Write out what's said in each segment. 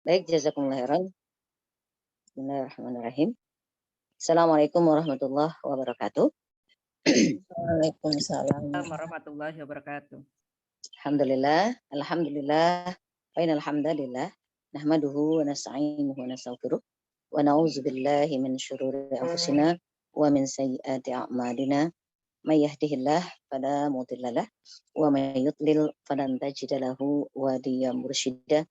Baik, jazakumullah khairan. Bismillahirrahmanirrahim. Assalamualaikum warahmatullahi wabarakatuh. Waalaikumsalam. Warahmatullahi wabarakatuh. Alhamdulillah, wa innal hamdalillah nahmaduhu wa nasta'inuhu wa nastaghfiruh wa na'udzu billahi min syururi anfusina wa min sayyiati a'malina. May yahdihillah fala mudhillalah wa may yudlil falan tajida lahu waliyyan mursyida.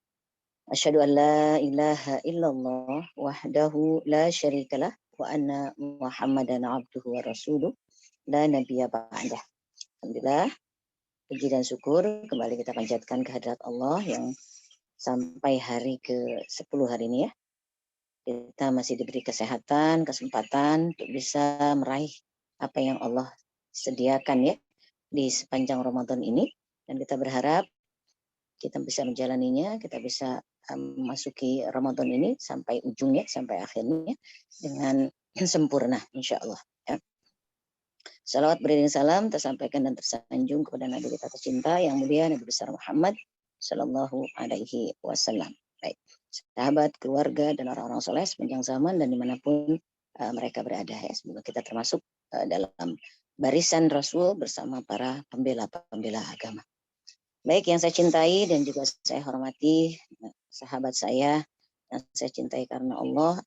Asyhadu an la ilaha illallah wahdahu la syarikalah wa anna Muhammadan abduhu wa rasuluh la nabiyya ba'dah. Alhamdulillah, puji dan syukur kembali kita panjatkan kehadirat Allah yang sampai hari ke-10 hari ini ya. Kita masih diberi kesehatan, kesempatan untuk bisa meraih apa yang Allah sediakan ya di sepanjang Ramadan ini, dan kita berharap kita bisa menjalaninya, kita bisa memasuki Ramadan ini sampai ujungnya, sampai akhirnya dengan sempurna insya Allah ya. Salawat beriring salam tersampaikan dan tersanjung kepada Nabi kita tercinta yang mulia Nabi besar Muhammad Sallallahu Alaihi Wasallam. Baik, sahabat, keluarga dan orang-orang soleh sepanjang zaman dan dimanapun mereka berada ya. Semoga kita termasuk dalam barisan Rasul bersama para pembela-pembela agama. Baik, yang saya cintai dan juga saya hormati sahabat saya yang saya cintai karena Allah,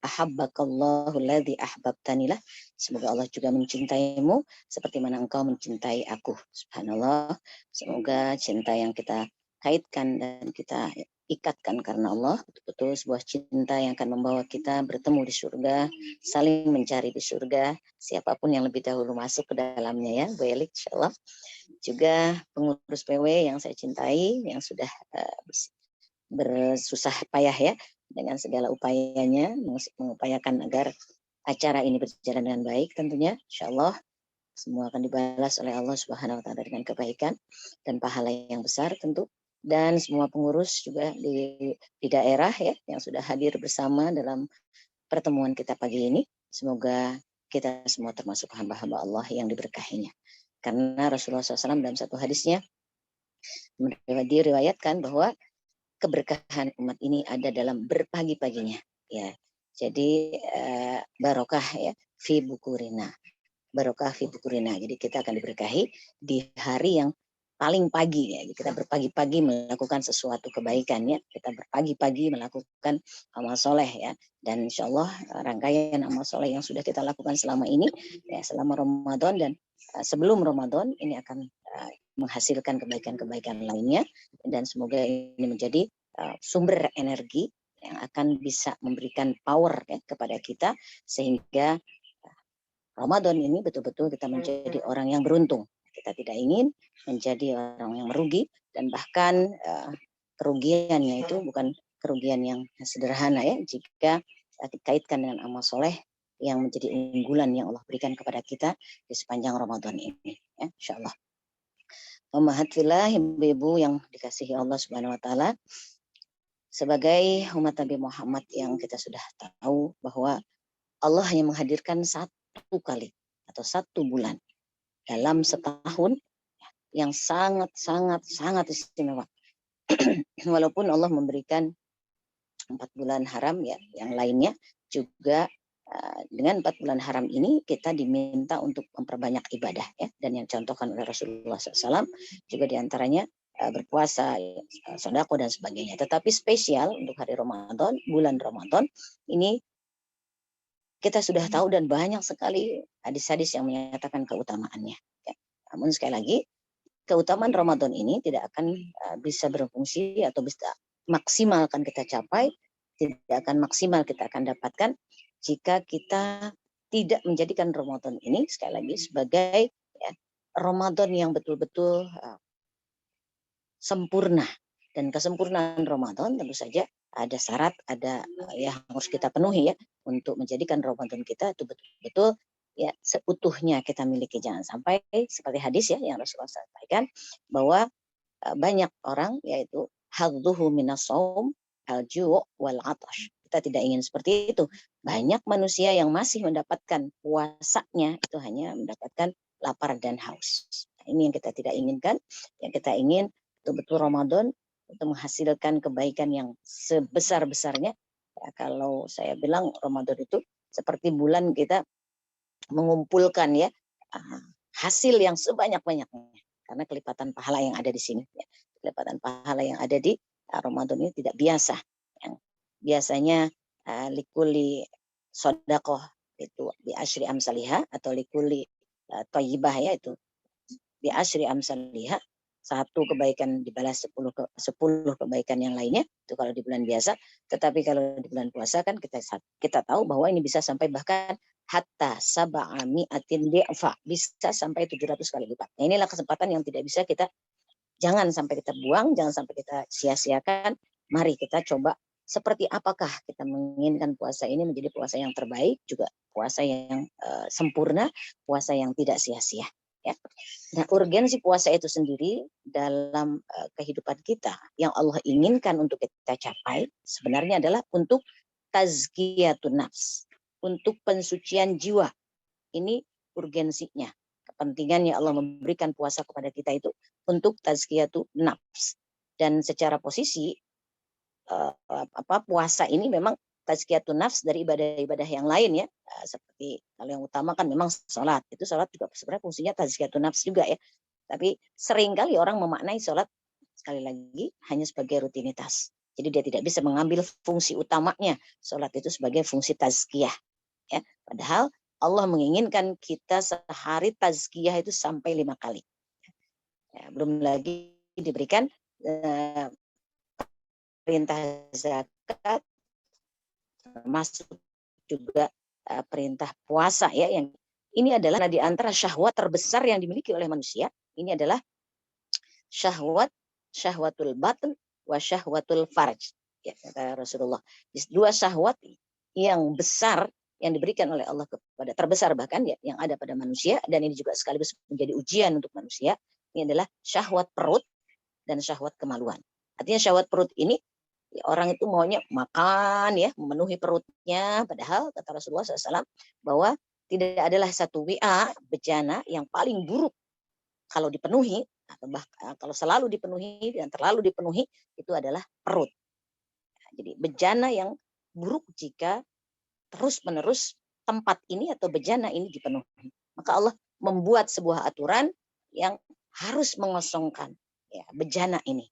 ahabbakallahu alladzi ahbabtanilah. Semoga Allah juga mencintaimu seperti mana engkau mencintai aku. Subhanallah. Semoga cinta yang kita kaitkan dan kita ikatkan karena Allah betul-betul sebuah cinta yang akan membawa kita bertemu di surga, saling mencari di surga, siapapun yang lebih dahulu masuk ke dalamnya ya, Bu Elik insyaallah. Juga pengurus PW yang saya cintai, yang sudah bersusah payah ya dengan segala upayanya mengupayakan agar acara ini berjalan dengan baik tentunya. Insyaallah semua akan dibalas oleh Allah Subhanahu wa taala dengan kebaikan dan pahala yang besar tentu. Dan semua pengurus juga di daerah ya yang sudah hadir bersama dalam pertemuan kita pagi ini. Semoga kita semua termasuk hamba-hamba Allah yang diberkahinya. Karena Rasulullah SAW dalam satu hadisnya diriwayatkan bahwa keberkahan umat ini ada dalam berpagi-paginya ya. Jadi barokah ya fi bukurina. Barokah fi bukurina. Jadi kita akan diberkahi di hari yang paling pagi ya. Kita berpagi-pagi melakukan sesuatu kebaikan ya. Kita berpagi-pagi melakukan amal soleh ya. Dan insya Allah rangkaian amal soleh yang sudah kita lakukan selama ini ya, selama Ramadan dan sebelum Ramadan ini akan menghasilkan kebaikan-kebaikan lainnya, dan semoga ini menjadi sumber energi yang akan bisa memberikan power ya, kepada kita sehingga Ramadan ini betul-betul kita menjadi orang yang beruntung. Kita tidak ingin menjadi orang yang merugi, dan bahkan kerugiannya itu bukan kerugian yang sederhana ya, jika dikaitkan dengan amal soleh yang menjadi unggulan yang Allah berikan kepada kita di sepanjang Ramadan ini ya, insyaallah. Ummahatillah, ibu-ibu yang dikasihi Allah Subhanahu wa taala, sebagai umat Nabi Muhammad yang kita sudah tahu bahwa Allah hanya menghadirkan satu kali atau satu bulan dalam setahun yang sangat istimewa. Walaupun Allah memberikan 4 bulan haram ya, yang lainnya juga dengan 4 bulan haram ini kita diminta untuk memperbanyak ibadah ya, dan yang contohkan oleh Rasulullah SAW juga diantaranya berpuasa, sedekah dan sebagainya. Tetapi spesial untuk hari Ramadan, bulan Ramadan ini kita sudah tahu dan banyak sekali hadis-hadis yang menyatakan keutamaannya. Ya. Namun sekali lagi keutamaan Ramadan ini tidak akan bisa berfungsi atau bisa maksimal akan kita capai, tidak akan maksimal kita akan dapatkan jika kita tidak menjadikan Ramadan ini sekali lagi sebagai ya, Ramadan yang betul-betul sempurna. Dan kesempurnaan Ramadan tentu saja ada syarat, ada yang harus kita penuhi ya untuk menjadikan Ramadan kita itu betul-betul ya seutuhnya kita miliki. Jangan sampai seperti hadis ya yang Rasulullah sampaikan bahwa banyak orang yaitu hadzuhu minas shaum al-ju' wal 'atash. Kita tidak ingin seperti itu. Banyak manusia yang masih mendapatkan puasanya itu hanya mendapatkan lapar dan haus. Nah, ini yang kita tidak inginkan. Yang kita ingin betul-betul Ramadan untuk menghasilkan kebaikan yang sebesar-besarnya. Ya, kalau saya bilang Ramadan itu seperti bulan kita mengumpulkan ya ah, hasil yang sebanyak-banyaknya karena kelipatan pahala yang ada di sini ya. Kelipatan pahala yang ada di Ramadan ini tidak biasa. Yang biasanya likuli sodakoh itu bi asyri amsalihah atau likuli thayyibah ya itu bi asyri amsalihah, satu kebaikan dibalas 10 kebaikan yang lainnya itu kalau di bulan biasa. Tetapi kalau di bulan puasa kan kita tahu bahwa ini bisa sampai bahkan hatta sab'ami atin di'fa, bisa sampai 700 kali lipat. Nah, inilah kesempatan yang tidak bisa kita, jangan sampai kita buang, jangan sampai kita sia-siakan. Mari kita coba seperti apakah kita menginginkan puasa ini menjadi puasa yang terbaik, juga puasa yang sempurna, puasa yang tidak sia-sia. Ya. Nah, urgensi puasa itu sendiri dalam kehidupan kita yang Allah inginkan untuk kita capai sebenarnya adalah untuk tazkiyatun nafs, untuk pensucian jiwa. Ini urgensinya. Kepentingannya Allah memberikan puasa kepada kita itu untuk tazkiyatun nafs. Dan secara posisi puasa ini memang tazkiyatun nafs dari ibadah-ibadah yang lain ya. Seperti kalau yang utama kan memang sholat. Itu sholat juga sebenarnya fungsinya tazkiyatun nafs juga ya. Tapi seringkali orang memaknai sholat sekali lagi hanya sebagai rutinitas. Jadi dia tidak bisa mengambil fungsi utamanya sholat itu sebagai fungsi tazkiyah. Ya. Padahal Allah menginginkan kita sehari tazkiyah itu sampai 5 kali. Ya, belum lagi diberikan perintah zakat, termasuk juga perintah puasa ya, yang ini adalah di antara syahwat terbesar yang dimiliki oleh manusia. Ini adalah syahwatul batin wa syahwatul farj ya, kata Rasulullah. Dua syahwat yang besar yang diberikan oleh Allah kepada, terbesar bahkan ya, yang ada pada manusia, dan ini juga sekaligus menjadi ujian untuk manusia. Ini adalah syahwat perut dan syahwat kemaluan. Artinya syahwat perut ini orang itu maunya makan ya, memenuhi perutnya, padahal kata Rasulullah SAW bahwa tidak adalah satu bejana yang paling buruk kalau dipenuhi, atau kalau selalu dipenuhi dan terlalu dipenuhi, itu adalah perut. Jadi bejana yang buruk jika terus-menerus tempat ini atau bejana ini dipenuhi. Maka Allah membuat sebuah aturan yang harus mengosongkan ya, bejana ini.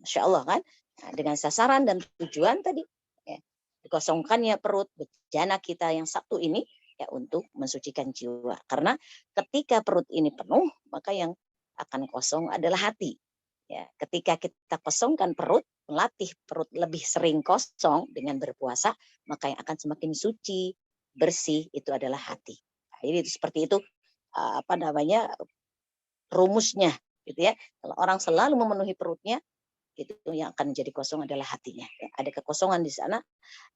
Masya Allah kan, nah, dengan sasaran dan tujuan tadi ya, dikosongkannya perut bejana kita yang satu ini ya untuk mensucikan jiwa. Karena ketika perut ini penuh, maka yang akan kosong adalah hati. Ya, ketika kita kosongkan perut, melatih perut lebih sering kosong dengan berpuasa, maka yang akan semakin suci, bersih itu adalah hati. Nah, jadi seperti itu rumusnya gitu ya. Kalau orang selalu memenuhi perutnya, itu yang akan menjadi kosong adalah hatinya. Ada kekosongan di sana,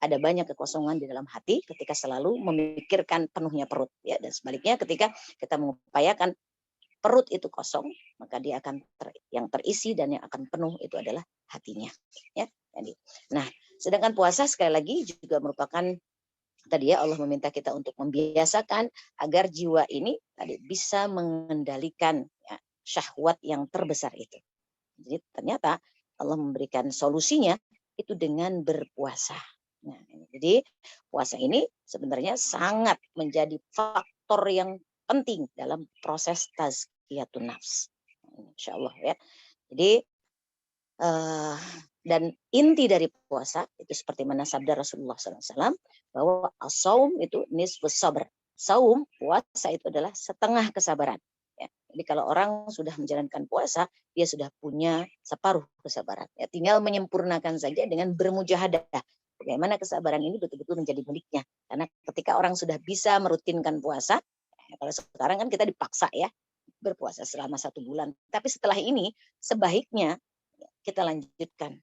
ada banyak kekosongan di dalam hati ketika selalu memikirkan penuhnya perut. Ya, dan sebaliknya ketika kita mengupayakan perut itu kosong, maka dia akan yang terisi dan yang akan penuh itu adalah hatinya. Ya, jadi. Nah, sedangkan puasa sekali lagi juga merupakan tadi ya, Allah meminta kita untuk membiasakan agar jiwa ini tadi bisa mengendalikan ya, syahwat yang terbesar itu. Jadi ternyata Allah memberikan solusinya itu dengan berpuasa. Nah, jadi puasa ini sebenarnya sangat menjadi faktor yang penting dalam proses tazkiyatun nafs. Insya Allah ya. Jadi dan inti dari puasa itu seperti mana sabda Rasulullah SAW bahwa as-saum itu nisfus sabr. Saum, puasa itu adalah setengah kesabaran. Ya. Jadi kalau orang sudah menjalankan puasa, dia sudah punya separuh kesabaran. Ya, tinggal menyempurnakan saja dengan bermujahadah. Bagaimana kesabaran ini betul-betul menjadi miliknya. Karena ketika orang sudah bisa merutinkan puasa, kalau sekarang kan kita dipaksa ya berpuasa selama 1 bulan. Tapi setelah ini sebaiknya kita lanjutkan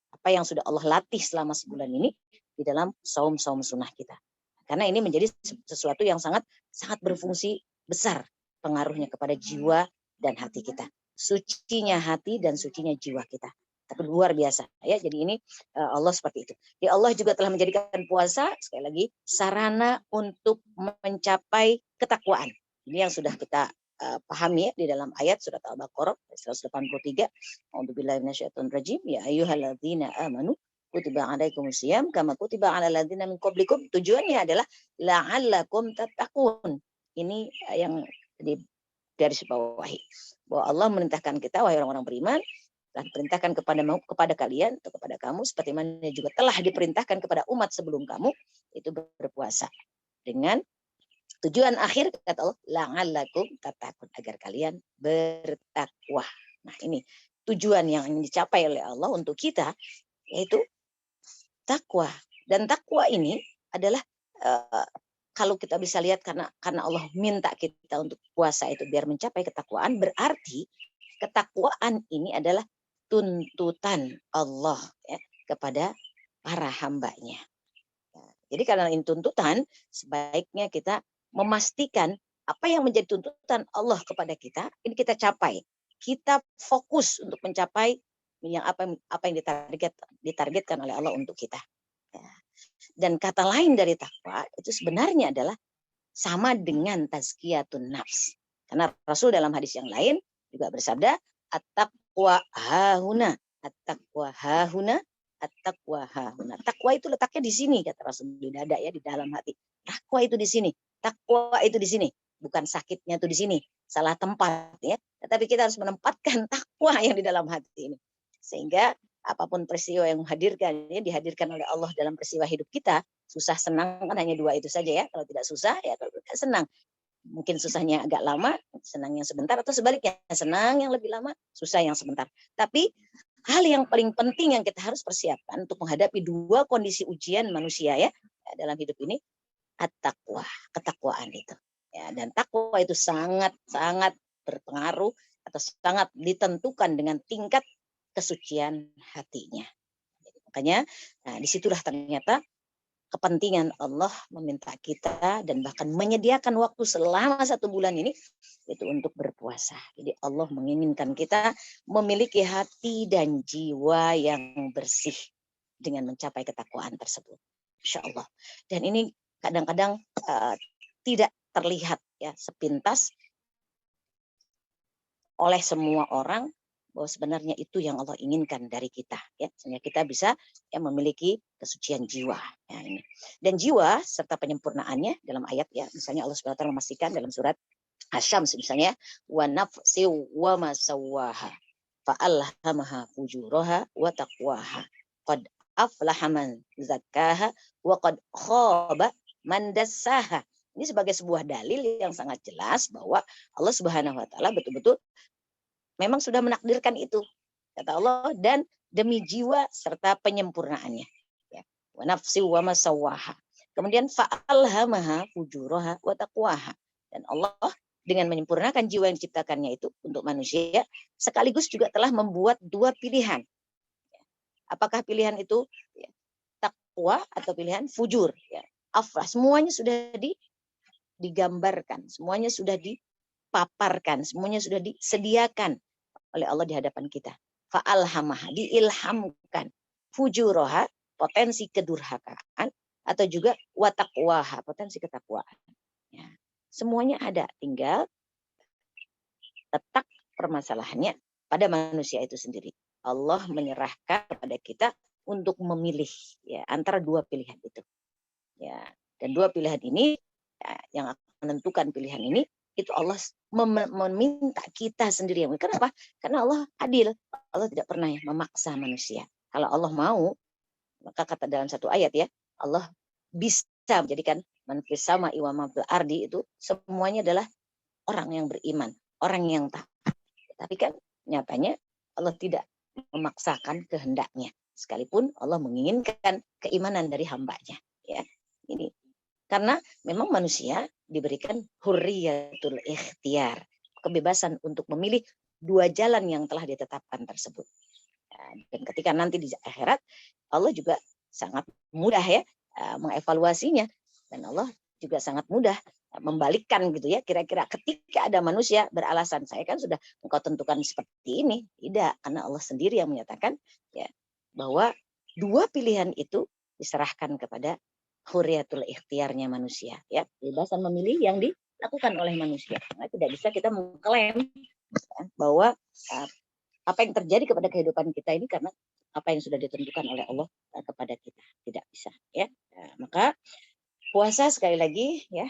apa yang sudah Allah latih selama sebulan ini di dalam saum-saum sunnah kita. Karena ini menjadi sesuatu yang sangat berfungsi besar pengaruhnya kepada jiwa dan hati kita. Sucinya hati dan sucinya jiwa kita. Tapi luar biasa ya. Jadi ini Allah seperti itu. Jadi Allah juga telah menjadikan puasa sekali lagi sarana untuk mencapai ketakwaan. Ini yang sudah kita pahami ya di dalam ayat surat Al-Baqarah 183. A'udzubillahi minasyaitonir rajim. Ya ayyuhalladzina amanu kutiba alaikumusiyam kama kutiba alal ladzina min qablikum. Tujuannya adalah la'allakum tattaqun. Ini yang di garis bawahi. Bahwa Allah memerintahkan kita wahai orang-orang beriman telah diperintahkan kepada kalian atau kepada kamu seperti mana juga telah diperintahkan kepada umat sebelum kamu itu berpuasa dengan tujuan akhir kata Allah la'allakum tattaqun agar kalian bertakwa. Nah, ini tujuan yang ingin dicapai oleh Allah untuk kita yaitu takwa. Dan takwa ini adalah kalau kita bisa lihat karena Allah minta kita untuk puasa itu biar mencapai ketakwaan, berarti ketakwaan ini adalah tuntutan Allah ya, kepada para hambanya. Jadi karena ini tuntutan, sebaiknya kita memastikan apa yang menjadi tuntutan Allah kepada kita, ini kita capai. Kita fokus untuk mencapai yang apa yang ditargetkan oleh Allah untuk kita. Ya. Dan kata lain dari takwa itu sebenarnya adalah sama dengan tazkiyatun nafs. Karena Rasul dalam hadis yang lain juga bersabda, at-taqwa hahuna, at-taqwa hahuna, at-taqwa hahuna. Takwa itu letaknya di sini kata Rasul, di dada ya, di dalam hati. Takwa itu di sini, takwa itu di sini. Bukan sakitnya itu di sini, salah tempat ya. Tetapi kita harus menempatkan takwa yang di dalam hati ini. Sehingga apapun peristiwa yang dihadirkan oleh Allah dalam peristiwa hidup kita, susah senang kan hanya dua itu saja ya. Kalau tidak susah ya kalau tidak senang. Mungkin susahnya agak lama, senang yang sebentar, atau sebaliknya senang yang lebih lama, susah yang sebentar. Tapi hal yang paling penting yang kita harus persiapkan untuk menghadapi dua kondisi ujian manusia ya dalam hidup ini, at-taqwa, ketakwaan itu. Ya, dan takwa itu sangat berpengaruh atau sangat ditentukan dengan tingkat kesucian hatinya. Jadi, makanya disitulah ternyata kepentingan Allah meminta kita dan bahkan menyediakan waktu selama 1 bulan ini itu untuk berpuasa. Jadi Allah menginginkan kita memiliki hati dan jiwa yang bersih dengan mencapai ketakwaan tersebut. Insya Allah. Dan ini kadang-kadang tidak terlihat ya sepintas oleh semua orang bahwa sebenarnya itu yang Allah inginkan dari kita ya, sehingga kita bisa ya memiliki kesucian jiwa ya, ini. Dan jiwa serta penyempurnaannya dalam ayat ya, misalnya Allah Subhanahu wa taala memastikan dalam surat Asy-Syams misalnya, wa nafsi wa ma sawwaha fa alhamaha fujuraha wa taqwaha qad aflaha man zakkaha wa qad khaba man dassaha. Ini sebagai sebuah dalil yang sangat jelas bahwa Allah Subhanahu wa taala betul-betul memang sudah menakdirkan itu kata Allah, dan demi jiwa serta penyempurnaannya ya. Wa nafsi wa ma sawwaha. Kemudian fa'alhamaha fujuraha wa taqwaha. Dan Allah dengan menyempurnakan jiwa yang diciptakannya itu untuk manusia sekaligus juga telah membuat dua pilihan. Apakah pilihan itu ya, takwa atau pilihan fujur ya. Aflah, semuanya sudah digambarkan, semuanya sudah dipaparkan, semuanya sudah disediakan oleh Allah di hadapan kita. Fa'alhamah, diilhamkan. Fujuroha, potensi kedurhakaan, atau juga wataqwaha, potensi ketakwaan. Ya. Semuanya ada, tinggal letak permasalahannya pada manusia itu sendiri. Allah menyerahkan kepada kita untuk memilih ya antara dua pilihan itu. Ya, dan dua pilihan ini ya, yang akan menentukan pilihan ini itu Allah meminta kita sendiri. Kenapa? Karena Allah adil. Allah tidak pernah memaksa manusia. Kalau Allah mau, maka kata dalam satu ayat ya, Allah bisa menjadikan man fis sama'i wa man fil ardi itu semuanya adalah orang yang beriman, orang yang taat. Tapi kan nyatanya Allah tidak memaksakan kehendaknya. Sekalipun Allah menginginkan keimanan dari hambanya. Ya, ini karena memang manusia diberikan hurriyatul ikhtiar, kebebasan untuk memilih dua jalan yang telah ditetapkan tersebut. Dan ketika nanti di akhirat, Allah juga sangat mudah ya mengevaluasinya, dan Allah juga sangat mudah membalikkan gitu ya. Kira-kira ketika ada manusia beralasan, saya kan sudah engkau tentukan seperti ini, tidak, karena Allah sendiri yang menyatakan ya bahwa dua pilihan itu diserahkan kepada hurriyatul ikhtiarnya manusia ya, kebebasan memilih yang dilakukan oleh manusia. Nah, tidak bisa kita mengklaim bahwa apa yang terjadi kepada kehidupan kita ini karena apa yang sudah ditentukan oleh Allah kepada kita. Tidak bisa, ya. Nah, maka puasa sekali lagi ya,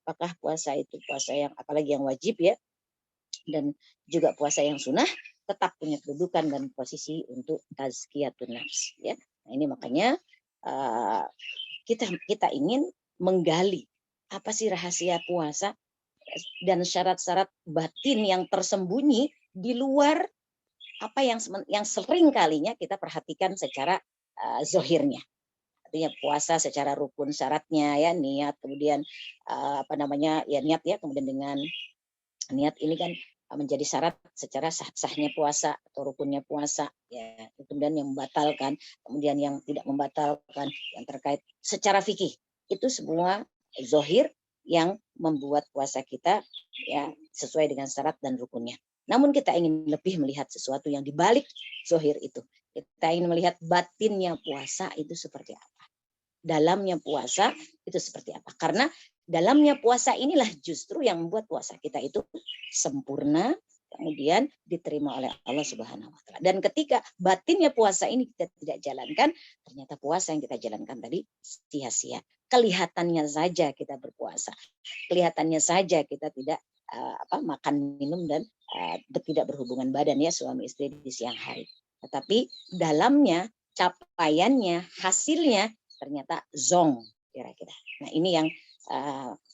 apakah puasa itu puasa yang apalagi yang wajib ya, dan juga puasa yang sunnah tetap punya kedudukan dan posisi untuk tazkiyatun nafs ya. Nah, ini makanya kita ingin menggali apa sih rahasia puasa dan syarat-syarat batin yang tersembunyi di luar apa yang sering kalinya kita perhatikan secara zohirnya. Artinya puasa secara rukun syaratnya ya, niat, kemudian niat ya, kemudian dengan niat ini kan menjadi syarat secara sahnya puasa atau rukunnya puasa ya, kemudian yang membatalkan, kemudian yang tidak membatalkan, yang terkait secara fikih itu semua zohir yang membuat puasa kita ya sesuai dengan syarat dan rukunnya. Namun kita ingin lebih melihat sesuatu yang dibalik zohir itu. Kita ingin melihat batinnya puasa itu seperti apa, dalamnya puasa itu seperti apa. Karena dalamnya puasa inilah justru yang membuat puasa kita itu sempurna, kemudian diterima oleh Allah Subhanahu wa taala. Dan ketika batinnya puasa ini kita tidak jalankan, ternyata puasa yang kita jalankan tadi sia-sia. Kelihatannya saja kita berpuasa. Kelihatannya saja kita tidak makan, minum dan tidak berhubungan badan ya suami istri di siang hari. Tetapi dalamnya, capaiannya, hasilnya ternyata zong kira-kira. Nah, ini yang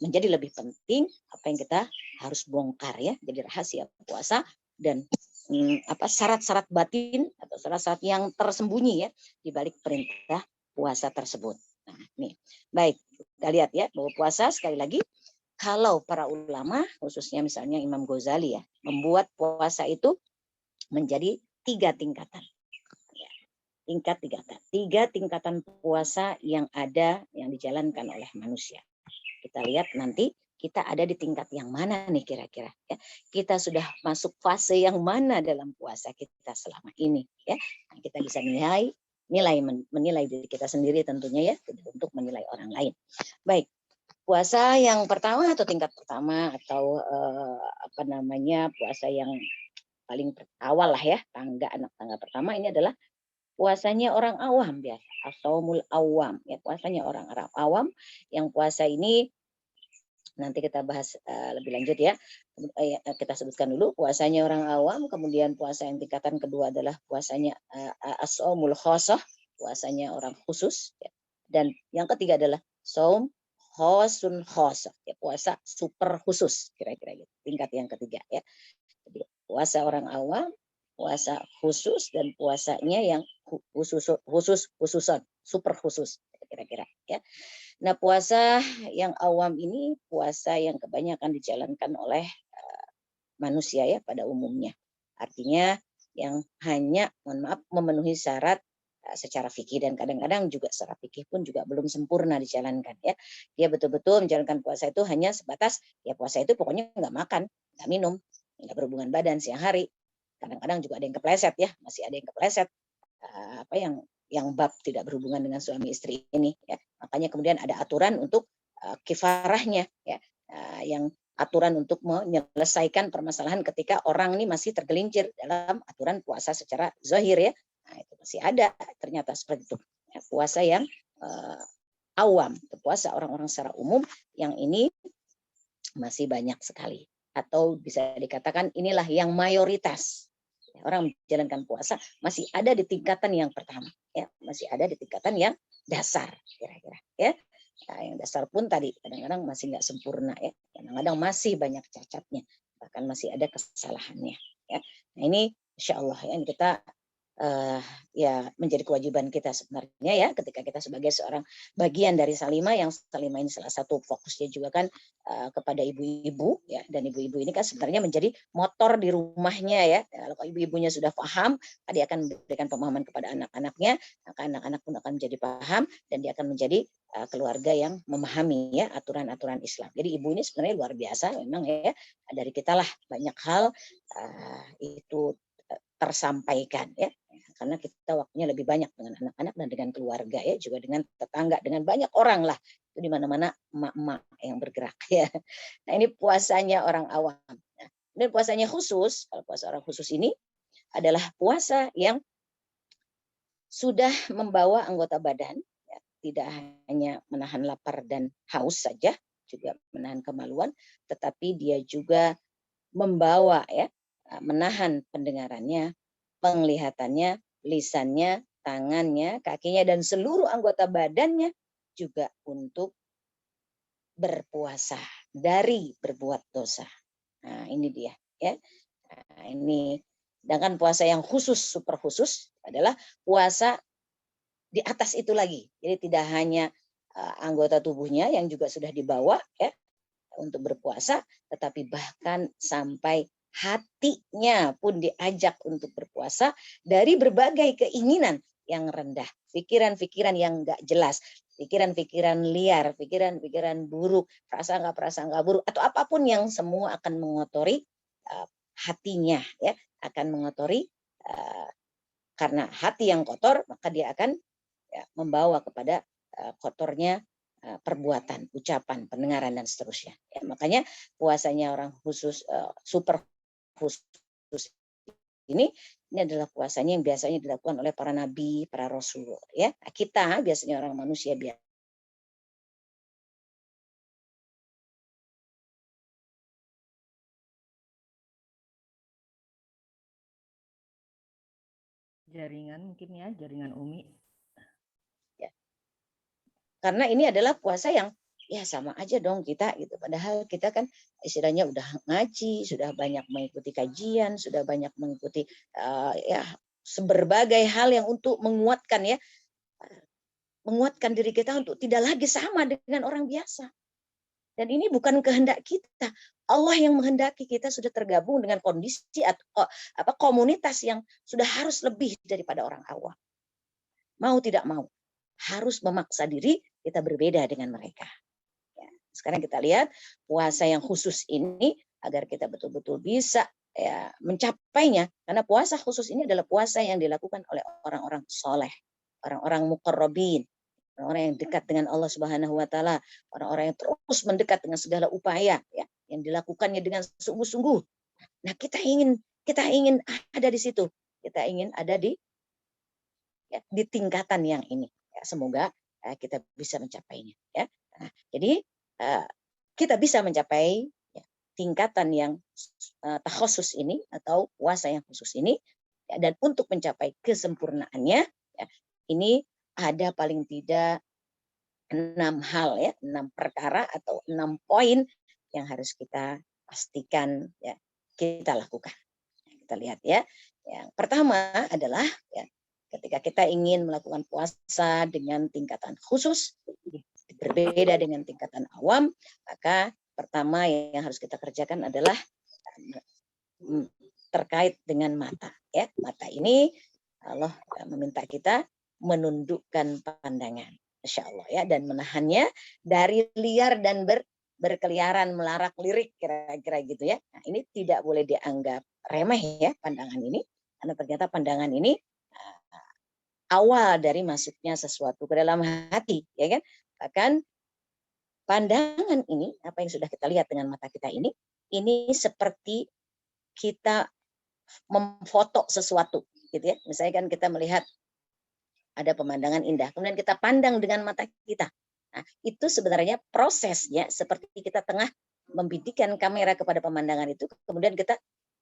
menjadi lebih penting apa yang kita harus bongkar ya. Jadi rahasia puasa dan syarat-syarat batin atau syarat-syarat yang tersembunyi ya di balik perintah puasa tersebut. Nah, nih. Baik, kita lihat ya bahwa puasa sekali lagi kalau para ulama khususnya misalnya Imam Ghazali ya membuat puasa itu menjadi 3 tingkatan. Tiga tingkatan puasa yang ada yang dijalankan oleh manusia. Kita lihat nanti kita ada di tingkat yang mana nih kira-kira ya. Kita sudah masuk fase yang mana dalam puasa kita selama ini ya. Nah, kita bisa menilai diri kita sendiri tentunya ya, untuk menilai orang lain. Baik. Puasa yang pertama atau tingkat pertama atau puasa yang paling awal lah ya, anak tangga pertama ini adalah puasanya orang awam biasa, as-shaumul awam ya, puasanya orang awam yang puasa ini nanti kita bahas lebih lanjut ya. Kita sebutkan dulu puasanya orang awam, kemudian puasa yang tingkatan kedua adalah puasanya as-shaumul khosoh, puasanya orang khusus ya. Dan yang ketiga adalah shaum khosun khosoh ya, puasa super khusus kira-kira gitu. Tingkat yang ketiga ya. Jadi puasa orang awam, puasa khusus dan puasanya yang khususon, super khusus kira-kira ya. Nah, puasa yang awam ini puasa yang kebanyakan dijalankan oleh manusia ya pada umumnya. Artinya yang hanya memenuhi syarat secara fikih, dan kadang-kadang juga secara fikih pun juga belum sempurna dijalankan ya. Dia betul-betul menjalankan puasa itu hanya sebatas ya puasa itu pokoknya nggak makan, nggak minum, nggak berhubungan badan siang hari. Kadang-kadang juga ada yang kepleset ya, masih ada yang kepleset yang bab tidak berhubungan dengan suami istri ini ya. Makanya kemudian ada aturan untuk kifarahnya ya, yang aturan untuk menyelesaikan permasalahan ketika orang ini masih tergelincir dalam aturan puasa secara zahir ya. Nah, itu masih ada ternyata seperti itu. Ya, puasa yang awam, puasa orang-orang secara umum yang ini masih banyak sekali. Atau bisa dikatakan inilah yang mayoritas. Orang menjalankan puasa masih ada di tingkatan yang pertama. Ya, masih ada di tingkatan yang dasar kira-kira. Ya. Nah, yang dasar pun tadi kadang-kadang masih nggak sempurna ya. Kadang-kadang masih banyak cacatnya. Bahkan masih ada kesalahannya. Ya. Nah, ini insya Allah ya kita ya menjadi kewajiban kita sebenarnya ya ketika kita sebagai seorang bagian dari Salimah, yang Salimah ini salah satu fokusnya juga kan kepada ibu-ibu ya, dan ibu-ibu ini kan sebenarnya menjadi motor di rumahnya ya. Kalau ibu-ibunya sudah paham, dia akan memberikan pemahaman kepada anak-anaknya, maka anak-anak pun akan menjadi paham dan dia akan menjadi keluarga yang memahami ya aturan-aturan Islam. Jadi ibu ini sebenarnya luar biasa memang ya, dari kita lah banyak hal itu tersampaikan ya, karena kita waktunya lebih banyak dengan anak-anak dan dengan keluarga ya, juga dengan tetangga, dengan banyak orang lah Itu di mana-mana emak-emak yang bergerak ya. Nah, ini puasanya orang awam. Nah, dan puasanya khusus, kalau puasa orang khusus ini adalah puasa yang sudah membawa anggota badan, ya, tidak hanya menahan lapar dan haus saja, juga menahan kemaluan, tetapi dia juga membawa ya, menahan pendengarannya, penglihatannya, lisannya, tangannya, kakinya, dan seluruh anggota badannya juga untuk berpuasa dari berbuat dosa. Nah, ini dia ya. Nah, ini sedangkan puasa yang khusus, super khusus adalah puasa di atas itu lagi. Jadi tidak hanya anggota tubuhnya yang juga sudah dibawa ya untuk berpuasa, tetapi bahkan sampai hatinya pun diajak untuk berpuasa dari berbagai keinginan yang rendah, pikiran-pikiran yang enggak jelas, pikiran-pikiran liar, pikiran-pikiran buruk, prasangka-prasangka buruk, atau apapun yang semua akan mengotori hatinya, ya, akan mengotori karena hati yang kotor, maka dia akan ya, membawa kepada kotornya perbuatan, ucapan, pendengaran dan seterusnya. Ya, makanya puasanya orang khusus super khusus ini adalah puasanya yang biasanya dilakukan oleh para nabi, para rasul. Ya, nah, kita biasanya orang manusia biasa. Jaringan mungkin ya, jaringan Umi. Ya. Karena ini adalah puasa yang ya sama aja dong kita gitu. Padahal kita kan istilahnya udah ngaji, sudah banyak mengikuti kajian, sudah banyak mengikuti ya berbagai hal yang untuk menguatkan ya, menguatkan diri kita untuk tidak lagi sama dengan orang biasa. Dan ini bukan kehendak kita. Allah yang menghendaki kita sudah tergabung dengan kondisi atau komunitas yang sudah harus lebih daripada orang awam. Mau tidak mau, harus memaksa diri kita berbeda dengan mereka. Ya, sekarang kita lihat puasa yang khusus ini agar kita betul-betul bisa ya, mencapainya. Karena puasa khusus ini adalah puasa yang dilakukan oleh orang-orang soleh, orang-orang muqarrabin, orang-orang yang dekat dengan Allah Subhanahu wa taala, orang-orang yang terus mendekat dengan segala upaya ya, yang dilakukannya dengan sungguh-sungguh. Nah, kita ingin ada di situ. Kita ingin ada ya, di tingkatan yang ini. Ya, semoga kita bisa mencapainya ya. Nah, jadi kita bisa mencapai ya, tingkatan yang takhusus ini atau puasa yang khusus ini ya, dan untuk mencapai kesempurnaannya ya, ini ada paling tidak 6 hal ya, 6 perkara atau 6 poin yang harus kita pastikan ya kita lakukan. Kita lihat ya. Yang pertama adalah ya, ketika kita ingin melakukan puasa dengan tingkatan khusus, berbeda dengan tingkatan awam, maka pertama yang harus kita kerjakan adalah terkait dengan mata. Ya, mata ini Allah meminta kita menundukkan pandangan, Masya Allah ya, dan menahannya dari liar dan berkeliaran melarak lirik kira-kira gitu ya. Nah, ini tidak boleh dianggap remeh ya pandangan ini, karena ternyata pandangan ini awal dari masuknya sesuatu ke dalam hati, ya kan? Bahkan pandangan ini, apa yang sudah kita lihat dengan mata kita ini seperti kita memfoto sesuatu, gitu ya. Misalnya kan kita melihat ada pemandangan indah, kemudian kita pandang dengan mata kita. Nah, itu sebenarnya prosesnya seperti kita tengah membidikkan kamera kepada pemandangan itu, kemudian kita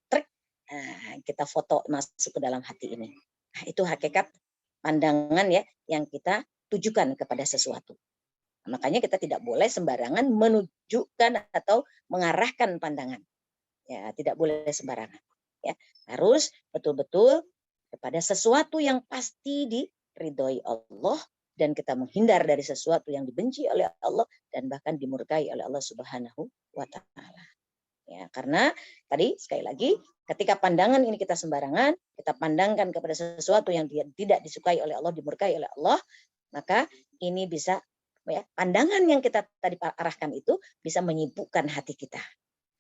trek, kita foto masuk ke dalam hati ini. Nah, itu hakikat pandangan ya yang kita tujukan kepada sesuatu. Makanya kita tidak boleh sembarangan menunjukkan atau mengarahkan pandangan. Ya, tidak boleh sembarangan. Ya, harus betul-betul kepada sesuatu yang pasti diridhoi Allah dan kita menghindar dari sesuatu yang dibenci oleh Allah dan bahkan dimurkai oleh Allah Subhanahu wa taala. Ya, karena tadi sekali lagi ketika pandangan ini kita sembarangan, kita pandangkan kepada sesuatu yang tidak disukai oleh Allah, dimurkai oleh Allah, maka ini bisa ya, pandangan yang kita tadi arahkan itu bisa menyibukkan hati kita.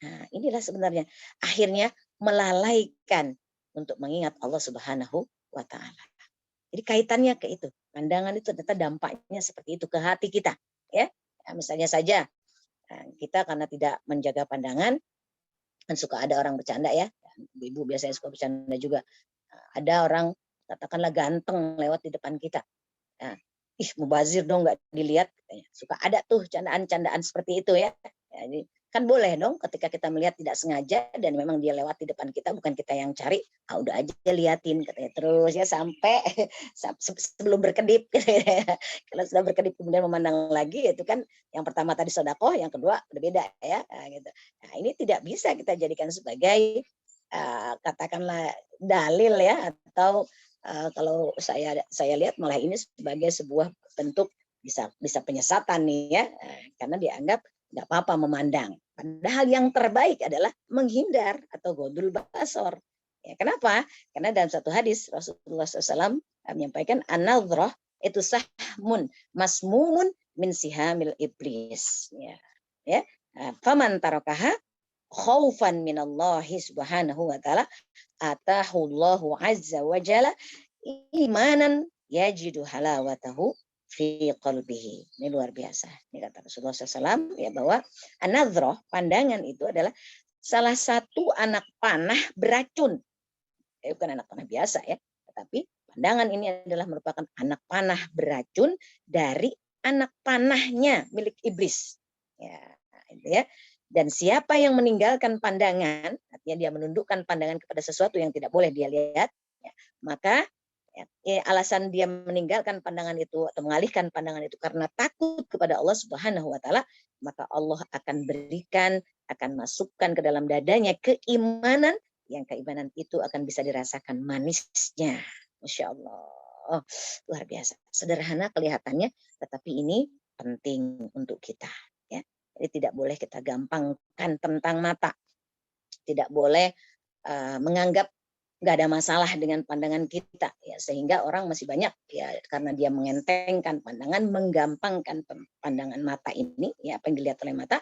Nah, inilah sebenarnya akhirnya melalaikan untuk mengingat Allah Subhanahu wa taala. Jadi kaitannya ke itu. Pandangan itu ternyata dampaknya seperti itu ke hati kita, ya. Ya, misalnya saja kita karena tidak menjaga pandangan, kan suka ada orang bercanda ya, ibu biasanya suka bercanda juga. Ada orang katakanlah ganteng lewat di depan kita. Nah, ih mubazir dong nggak dilihat, katanya. Suka ada tuh candaan-candaan seperti itu ya. Jadi kan boleh dong ketika kita melihat tidak sengaja dan memang dia lewat di depan kita bukan kita yang cari, udah aja liatin katanya terus ya sampai sebelum berkedip. Kalau sudah berkedip kemudian memandang lagi itu kan yang pertama tadi sedekah, yang kedua berbeda ya. Nah, gitu. Nah, ini tidak bisa kita jadikan sebagai katakanlah dalil ya atau kalau saya lihat malah ini sebagai sebuah bentuk bisa penyesatan nih ya, karena dianggap nggak apa-apa memandang. Padahal yang terbaik adalah menghindar atau godul basor. Ya, kenapa? Karena dalam satu hadis Rasulullah SAW menyampaikan an-nadhrah itu sahmun masmumun min sihamil iblis. Ya. Faman tarakaha khaufan minallahi subhanahu wa ta'ala atahullahu azza wa jalla imanan yajidu halawatahu fi qalbihi. Ini luar biasa. Ini kata Rasulullah SAW ya bahwa an-nadhrah, pandangan itu adalah salah satu anak panah beracun. Bukan anak panah biasa ya, tetapi pandangan ini adalah merupakan anak panah beracun dari anak panahnya milik iblis. Ya, itu ya. Dan siapa yang meninggalkan pandangan, artinya dia menundukkan pandangan kepada sesuatu yang tidak boleh dia lihat, ya, maka alasan dia meninggalkan pandangan itu atau mengalihkan pandangan itu karena takut kepada Allah Subhanahu wa taala, maka Allah akan berikan, akan masukkan ke dalam dadanya keimanan yang keimanan itu akan bisa dirasakan manisnya. Masya Allah. Luar biasa. Sederhana kelihatannya, tetapi ini penting untuk kita. Ya. Jadi tidak boleh kita gampangkan tentang mata. Tidak boleh menganggap nggak ada masalah dengan pandangan kita ya, sehingga orang masih banyak ya karena dia mengentengkan pandangan, menggampangkan pandangan mata ini ya apa yang dilihat oleh mata,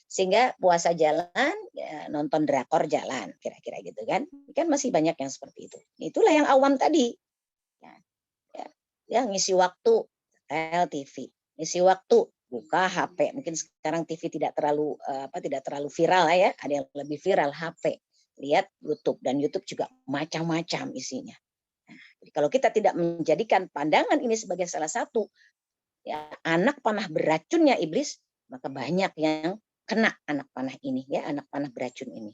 sehingga puasa jalan ya, nonton drakor jalan kira-kira gitu kan masih banyak yang seperti itu. Itulah yang awam tadi ya, ya ngisi waktu tel TV, ngisi waktu buka HP. Mungkin sekarang TV tidak terlalu viral ya, ada yang lebih viral HP. Lihat YouTube, dan YouTube juga macam-macam isinya. Nah, jadi kalau kita tidak menjadikan pandangan ini sebagai salah satu ya anak panah beracunnya iblis, maka banyak yang kena anak panah ini ya, anak panah beracun ini.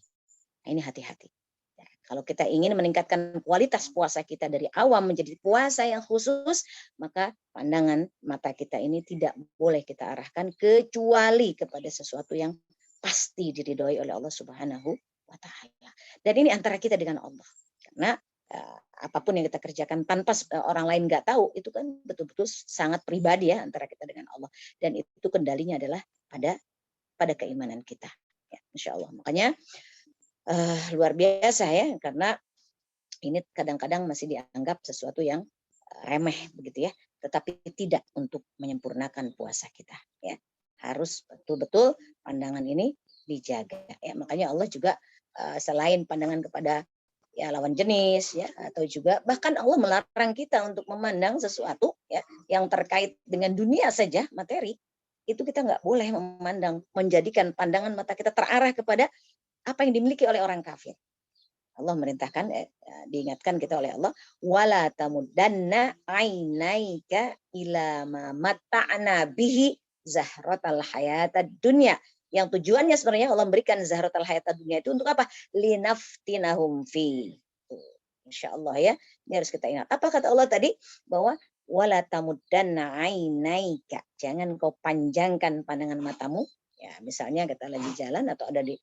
Nah, ini hati-hati. Ya, kalau kita ingin meningkatkan kualitas puasa kita dari awam menjadi puasa yang khusus, maka pandangan mata kita ini tidak boleh kita arahkan kecuali kepada sesuatu yang pasti diridhoi oleh Allah Subhanahu wa ta'ala. Dan ini antara kita dengan Allah. Karena apapun yang kita kerjakan tanpa orang lain nggak tahu, itu kan betul-betul sangat pribadi ya antara kita dengan Allah. Dan itu kendalinya adalah pada keimanan kita. Ya, Insya Allah. Makanya luar biasa ya, karena ini kadang-kadang masih dianggap sesuatu yang remeh begitu ya. Tetapi tidak untuk menyempurnakan puasa kita. Ya. Harus betul-betul pandangan ini dijaga. Ya. Makanya Allah juga selain pandangan kepada ya lawan jenis ya atau juga bahkan Allah melarang kita untuk memandang sesuatu ya yang terkait dengan dunia saja, materi, itu kita nggak boleh memandang, menjadikan pandangan mata kita terarah kepada apa yang dimiliki oleh orang kafir. Allah merintahkan, diingatkan kita oleh Allah, wala tamuddanna ainaika ila ma matta'na bihi zahratal hayatad dunya. Yang tujuannya sebenarnya Allah memberikan zahratal hayatad dunya itu untuk apa? Linaftinahum fi. Insyaallah ya. Ini harus kita ingat. Apa kata Allah tadi? Bahwa wala tamuddanna ainaika. Jangan kau panjangkan pandangan matamu. Ya, misalnya kita lagi jalan atau ada di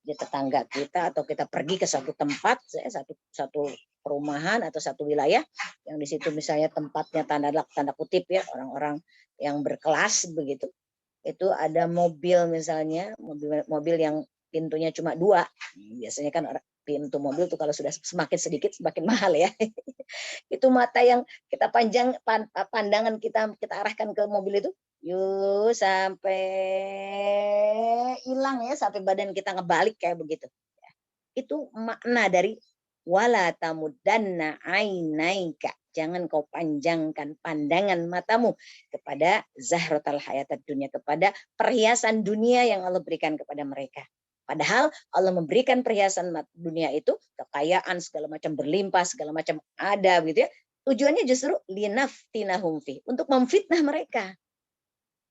di tetangga kita atau kita pergi ke satu tempat, satu perumahan atau satu wilayah yang di situ misalnya tempatnya tanda kutip ya orang-orang yang berkelas begitu, itu ada mobil misalnya mobil yang pintunya cuma 2, biasanya kan pintu mobil tuh kalau sudah semakin sedikit semakin mahal ya. Itu mata yang kita pandangan kita arahkan ke mobil itu, yuk sampai hilang ya, sampai badan kita ngebalik kayak begitu. Itu makna dari wala tamuddanna ainaika, jangan kau panjangkan pandangan matamu kepada zahratal hayatad dunia, kepada perhiasan dunia yang Allah berikan kepada mereka. Padahal Allah memberikan perhiasan dunia itu, kekayaan segala macam berlimpah, segala macam ada gitu ya. Tujuannya justru linaftinahum fi, untuk memfitnah mereka.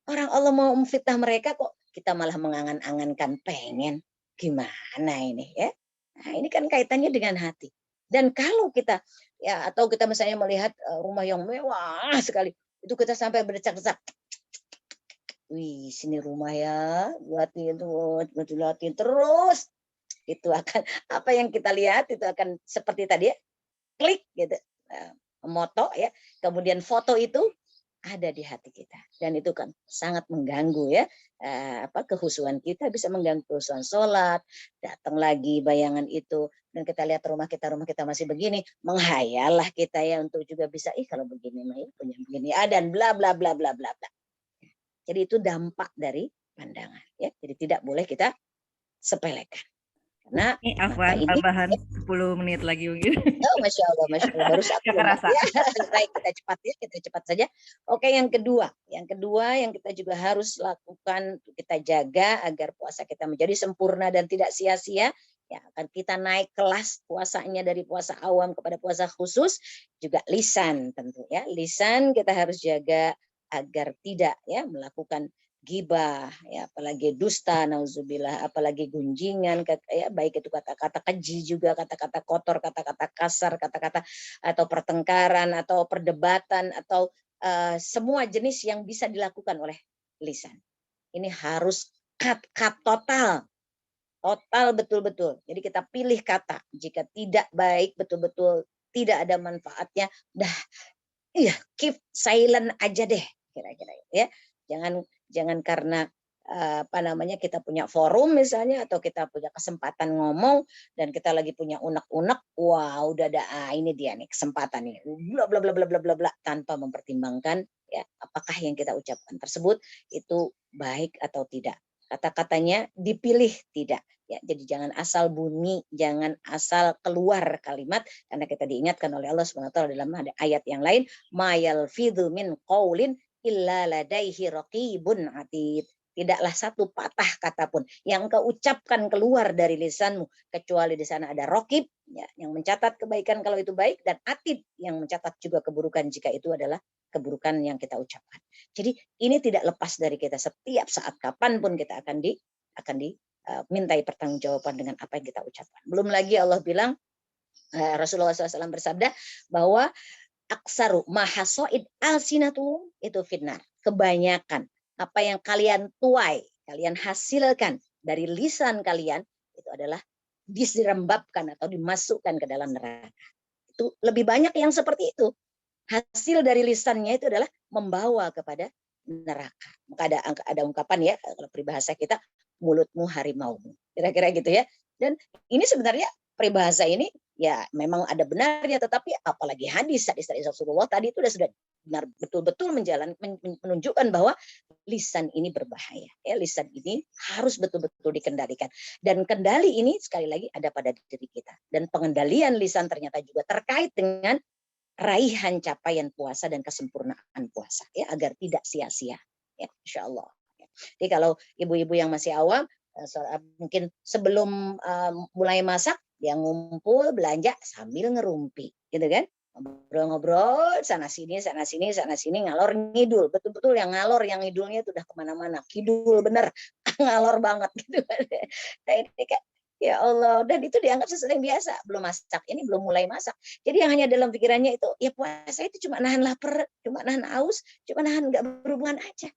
Orang Allah mau memfitnah mereka kok kita malah mengangan-angankan pengen. Gimana ini ya? Nah, ini kan kaitannya dengan hati. Dan kalau kita ya atau kita misalnya melihat rumah yang mewah sekali, itu kita sampai berdecak-decak. Wih, sini rumah ya, buat terus. Itu akan apa yang kita lihat itu akan seperti tadi ya, klik gitu. Moto ya, kemudian foto itu ada di hati kita dan itu kan sangat mengganggu ya kehusuan kita, bisa mengganggu kehusuan sholat, datang lagi bayangan itu dan kita lihat rumah kita masih begini, menghayallah kita ya untuk juga bisa kalau begini mah punya begini dan bla bla bla bla bla bla. Jadi itu dampak dari pandangan ya, jadi tidak boleh kita sepelekan karena Ini mata Afwan, ini. tambahan 10 menit lagi mungkin. Oh, Masya Allah, baru satu Gak loh Mbak. kerasa. Ya, baik kita cepat saja. Oke, yang kedua yang kita juga harus lakukan, kita jaga agar puasa kita menjadi sempurna dan tidak sia-sia. Ya, akan kita naik kelas puasanya dari puasa awam kepada puasa khusus, juga lisan tentu ya. Lisan kita harus jaga agar tidak ya melakukan gibah ya, apalagi dusta, nauzubillah, apalagi gunjingan ya, baik itu kata-kata keji juga, kata-kata kotor, kata-kata kasar, kata-kata atau pertengkaran atau perdebatan atau semua jenis yang bisa dilakukan oleh lisan. Ini harus cut total betul-betul. Jadi kita pilih kata, jika tidak baik betul-betul tidak ada manfaatnya, keep silent aja deh kira-kira ya. Jangan karena kita punya forum misalnya atau kita punya kesempatan ngomong dan kita lagi punya unek-unek, wah udah ada ini dia nih kesempatan nih, bla bla bla bla bla bla bla, tanpa mempertimbangkan ya apakah yang kita ucapkan tersebut itu baik atau tidak. Kata-katanya dipilih tidak ya. Jadi jangan asal bunyi, jangan asal keluar kalimat, karena kita diingatkan oleh Allah Subhanahu wa taala dalam ayat yang lain, ma yalfidhu min qaulin illa ladaihi raqibun atid. Tidaklah satu patah kata pun yang kau ucapkan keluar dari lisanmu kecuali di sana ada raqib ya, yang mencatat kebaikan kalau itu baik, dan atid yang mencatat juga keburukan jika itu adalah keburukan yang kita ucapkan. Jadi ini tidak lepas dari kita, setiap saat kapanpun kita akan dimintai pertanggungjawaban dengan apa yang kita ucapkan. Belum lagi Allah bilang, Rasulullah SAW bersabda bahwa aksaru mahasoid alsinatu itu fitnar. Kebanyakan apa yang kalian tuai, kalian hasilkan dari lisan kalian itu adalah diserembabkan atau dimasukkan ke dalam neraka. Itu lebih banyak yang seperti itu. Hasil dari lisannya itu adalah membawa kepada neraka. Maka ada ungkapan ya, kalau peribahasa kita, mulutmu harimaumu. Kira-kira gitu ya. Dan ini sebenarnya peribahasa ini ya memang ada benarnya, tetapi apalagi hadis dari Rasulullah tadi itu sudah benar betul-betul menunjukkan bahwa lisan ini berbahaya. Ya, lisan ini harus betul-betul dikendalikan. Dan kendali ini sekali lagi ada pada diri kita. Dan pengendalian lisan ternyata juga terkait dengan raihan capaian puasa dan kesempurnaan puasa ya, agar tidak sia-sia ya, insyaallah. Jadi kalau ibu-ibu yang masih awam mungkin sebelum mulai masak dia ngumpul belanja sambil ngerumpi gitu kan, ngobrol-ngobrol sana sini ngalor ngidul, betul-betul yang ngalor yang ngidulnya itu udah kemana-mana, kidul bener ngalor banget gitu kan. Nah, ini kan ya Allah, dan itu dianggap sesuatu yang biasa, belum masak, ini belum mulai masak. Jadi yang hanya dalam pikirannya itu, ya puasa itu cuma nahan lapar, cuma nahan aus, cuma nahan nggak berhubungan aja.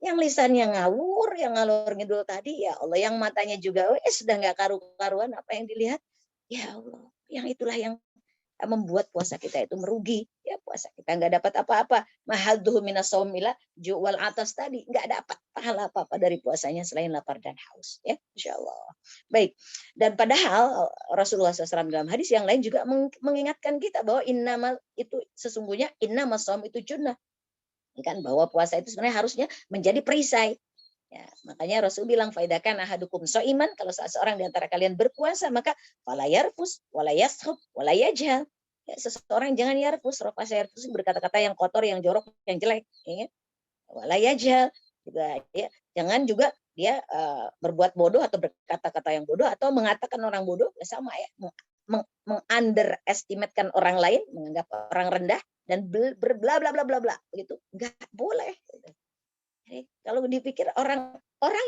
Yang lisannya ngawur, yang ngalor ngidul tadi, ya Allah, yang matanya juga sudah nggak karu-karuan apa yang dilihat. Ya Allah, yang itulah yang membuat puasa kita itu merugi ya, puasa kita nggak dapat apa-apa, mahadzuhu minas shaumila ju'wal atas tadi, nggak dapat pahala apa-apa dari puasanya selain lapar dan haus ya, insyaallah. Baik, dan padahal Rasulullah SAW dalam hadis yang lain juga mengingatkan kita bahwa innamal itu sesungguhnya innamas shaum itu junnah kan, bahwa puasa itu sebenarnya harusnya menjadi perisai. Ya, makanya Rasul bilang faidakan ahadukum soiman, kalau seseorang di antara kalian berpuasa maka fala yarfus wala yaskhub wala yajhal. Ya, seseorang jangan yarfus, yarfus berkata-kata yang kotor, yang jorok, yang jelek, ya. Wala yajhal juga, ya. Jangan juga dia berbuat bodoh atau berkata-kata yang bodoh atau mengatakan orang bodoh, ya sama ya, underestimatekan orang lain, menganggap orang rendah dan berbla bla bla bla bla begitu. Enggak boleh. Jadi, kalau dipikir orang